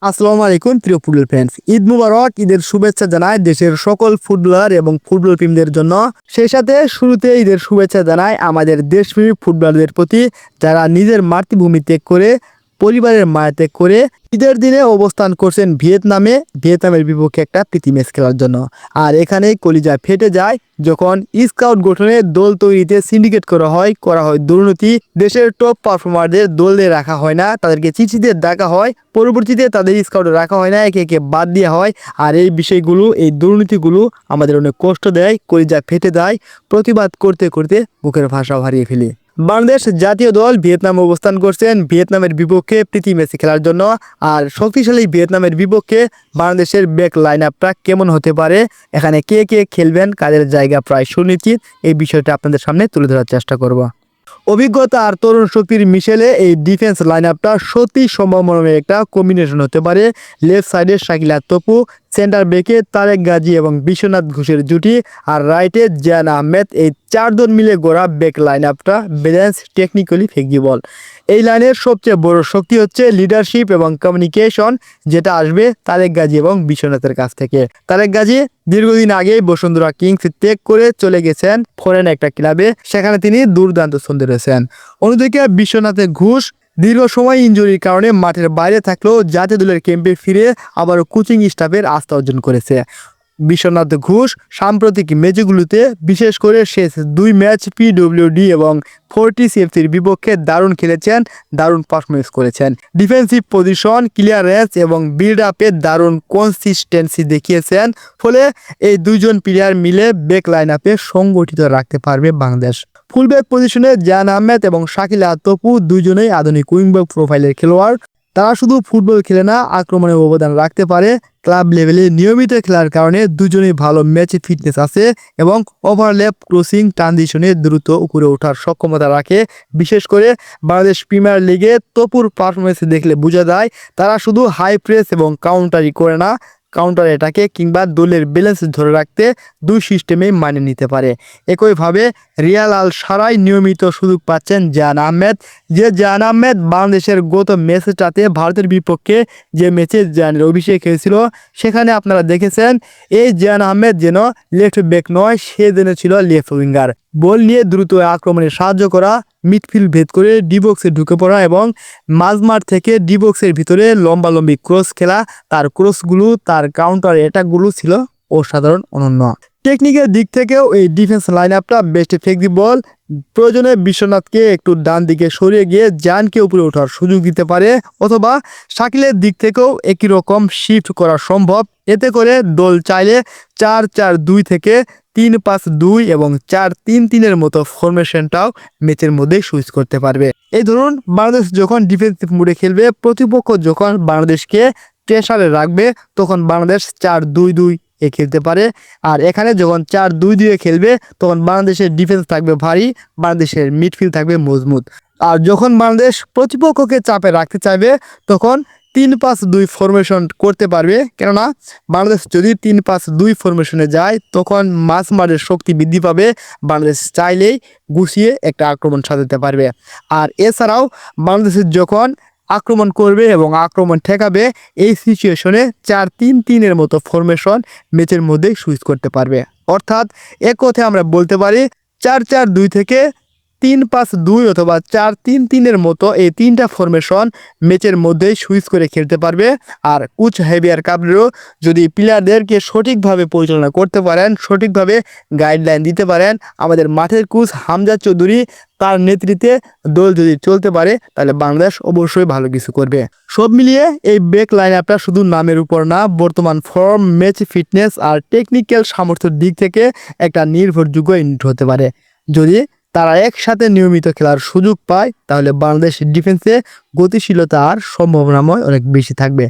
আসসালামু আলাইকুম প্রিয় ফুটবল ফ্যান্স, ঈদ মুবারক। ঈদের শুভেচ্ছা জানাই দেশের সকল ফুটবলার এবং ফুটবল প্রেমীদের জন্য। সেই সাথে শুরুতে ঈদের শুভেচ্ছা জানাই আমাদের দেশপ্রেমী ফুটবলারদের প্রতি, যারা নিজের মাতৃভূমি ত্যাগ করে, পরিবারের মায়া ত্যাগ করে ঈদের দিনে অবস্থান করছেন ভিয়েতনামের বিপক্ষে একটা প্রীতি ম্যাচ খেলার জন্য। আর এখানেই কলিজা ফেটে যায় যখন স্কাউট গঠনে দল তৈরিতে সিন্ডিকেট করা হয় দুর্নীতি। দেশের টপ পারফর্মারদের দলে রাখা হয় না, তাদেরকে চিঠিতে ডাকা হয়, পরবর্তীতে তাদের স্কাউটে রাখা হয় না, একে একে বাদ দেওয়া হয়। আর এই বিষয়গুলো, এই দুর্নীতিগুলো আমাদের অনেক কষ্ট দেয়, কলিজা ফেটে দেয়। প্রতিবাদ করতে করতে বুকের ভাষাও হারিয়ে ফেলি। বাংলাদেশ জাতীয় দল ভিয়েতনামে অবস্থান করছেন ভিয়েতনামের বিপক্ষে প্রীতি ম্যাচ খেলার জন্য। আর শক্তিশালী ভিয়েতনামের বিপক্ষে বাংলাদেশের ব্যাক লাইন আপটা কেমন হতে পারে, এখানে কে কে খেলবেন, কাদের জায়গা প্রায় সুনিশ্চিত, এই বিষয়টা আপনাদের সামনে তুলে ধরার চেষ্টা করব। অভিজ্ঞতা আর তরুণ শক্তির মিশেলে এই ডিফেন্স লাইন আপটা সত্যি সম্ভাবনার একটা কম্বিনেশন হতে পারে। লেফট সাইডে শাকিল আর তপু, সেন্টার ব্যাকে তারেক গাজী এবং বিশ্বনাথ ঘোষের জুটি, আর রাইটে জিয়ান আহমেদ। এই চারজন মিলে গড়া ব্যাক লাইন আপটা ব্যালেন্স, টেকনিক্যালি ফ্লেক্সিবল। এই লাইনের সবচেয়ে বড় শক্তি হচ্ছে লিডারশিপ এবং কমিউনিকেশন, যেটা আসবে তারেক গাজী এবং বিশ্বনাথের কাছ থেকে। তারেক গাজী দীর্ঘদিন আগে বসুন্ধরা কিংস ত্যাগ করে চলে গেছেন ফরেন একটা ক্লাবে, সেখানে তিনি দুর্দান্ত ছন্দে রয়েছেন। অন্যদিকে বিশ্বনাথের ঘোষ দীর্ঘ সময় ইনজুরির কারণে মাঠের বাইরে থাকলেও জাতীয় দলের ক্যাম্পে ফিরে আবারও কোচিং স্টাফের আস্থা অর্জন করেছে। বিশ্বনাথ ঘোষ সাম্প্রতিক ম্যাচগুলোতে, বিশেষ করে শেষ দুই ম্যাচ পিডব্লিউডি এবং ফোর্টিসিএফসির বিপক্ষে দারুণ খেলেছেন, দারুণ পারফরমেন্স করেছেন। ডিফেন্সিভ পজিশন, ক্লিয়ারেন্স এবং বিল্ড আপে দারুণ কনসিস্টেন্সি দেখিয়েছেন। ফলে এই দুইজন প্লেয়ার মিলে ব্যাক লাইন আপে সংগঠিত রাখতে পারবে বাংলাদেশ। ফুলব্যাক পজিশনে জিয়ান আহমেদ এবং শাকিল আর তপু দুইজনেই আধুনিক উইংব্যাক প্রোফাইলের খেলোয়াড়। তারা শুধু ফুটবল খেলে না, আক্রমণে অবদান রাখতে পারে। ক্লাব লেভেলে নিয়মিত খেলার কারণে দুজনেই ভালো ম্যাচ ফিটনেস আছে এবং ওভারল্যাপ, ক্রসিং, ট্রানজিশনে দ্রুত উপরে ওঠার সক্ষমতা রাখে। বিশেষ করে বাংলাদেশ প্রিমিয়ার লিগে তপুর পারফরমেন্স দেখলে বোঝা যায় তারা শুধু হাই প্রেস এবং কাউন্টারই করে না, কাউন্টার অ্যাটাকে কিংবা দলের ব্যালেন্স ধরে রাখতে দুই সিস্টেমেই মানে নিতে পারে। একইভাবে রিয়াল আল সারাই নিয়মিত সুযোগ পাচ্ছেন জিয়ান আহমেদ। জিয়ান আহমেদ বাংলাদেশের গত ম্যাচটাতে ভারতের বিপক্ষে যে ম্যাচে জিয়ানের অভিষেক হয়েছিল, সেখানে আপনারা দেখেছেন এই জিয়ান আহমেদ যেন লেফট ব্যাক নয়, সে যেন ছিল লেফট উইঙ্গার। বল নিয়ে দ্রুত আক্রমণে সাহায্য করা, মিডফিল্ড ভেদ করে ডিবক্সে ঢুকে পড়া এবং মাঝমাঠ থেকে ডিবক্সের ভিতরে লম্বালম্বি ক্রস খেলা। তার ক্রসগুলো, তার কাউন্টার অ্যাটাকগুলো ছিল অসাধারণ, অনন্য। টেকনিকের দিক থেকেও এই ডিফেন্স লাইন আপটা বেস্ট ফ্লেক্সিবল। প্রয়োজনে বিশ্বনাথকে একটু ডান দিকে সরিয়ে গিয়ে জানকে উপরে ওঠার সুযোগ দিতে পারে, অথবা শাকিলের দিক থেকেও একই রকম শিফট করা সম্ভব। এতে করে দল চাইলে 4-4-2 থেকে 3-5-2 এবং 4-3-3 মতো ফরমেশনটাও ম্যাচের মধ্যে সুইচ করতে পারবে। এই ধরুন, বাংলাদেশ যখন ডিফেন্সিভ মোডে খেলবে, প্রতিপক্ষ যখন বাংলাদেশকে প্রেসারে রাখবে, তখন বাংলাদেশ 4-2-2 খেলতে পারে। আর এখানে যখন 4-2-2 খেলবে, তখন বাংলাদেশের ডিফেন্স থাকবে ভারী, বাংলাদেশের মিডফিল্ড থাকবে মজবুত। আর যখন বাংলাদেশ প্রতিপক্ষকে চাপে রাখতে চাইবে, তখন 3-5-2 ফরমেশন করতে পারবে। কেননা বাংলাদেশ যদি 3-5-2 ফরমেশনে যায়, তখন মাঝমাঠের শক্তি বৃদ্ধি পাবে, বাংলাদেশ চাইলেই গুছিয়ে একটা আক্রমণ সাজাতে পারবে। আর এছাড়াও বাংলাদেশের যখন আক্রমণ করবে এবং আক্রমণ ঠেকাবে, এই সিচুয়েশনে 4-3-3 মতো ফরমেশন ম্যাচের মধ্যেই সুইচ করতে পারবে। অর্থাৎ এক কথায় আমরা বলতে পারি 4-4-2 থেকে 3-5-2 অথবা 4-3-3 মতো এই তিনটা ফরমেশন ম্যাচের মধ্যেই সুইচ করে খেলতে পারবে। আর কোচ হেভিয়ার কাবরেরও যদি প্লেয়ারদেরকে সঠিকভাবে পরিচালনা করতে পারেন, সঠিকভাবে গাইডলাইন দিতে পারেন, আমাদের মাঠের কোচ হামজা চৌধুরী, তার নেতৃত্বে দল যদি চলতে পারে, তাহলে বাংলাদেশ অবশ্যই ভালো কিছু করবে। সব মিলিয়ে এই ব্যাক লাইন আপটা শুধু নামের উপর না, বর্তমান ফর্ম, ম্যাচ ফিটনেস আর টেকনিক্যাল সামর্থ্যের দিক থেকে একটা নির্ভরযোগ্য ইউনিট হতে পারে। যদি তারা একসাথে নিয়মিত খেলার সুযোগ পায়, তাহলে বাংলাদেশ ডিফেন্সে গতিশীলতা আর সম্ভাবনাময় অনেক বেশি থাকবে।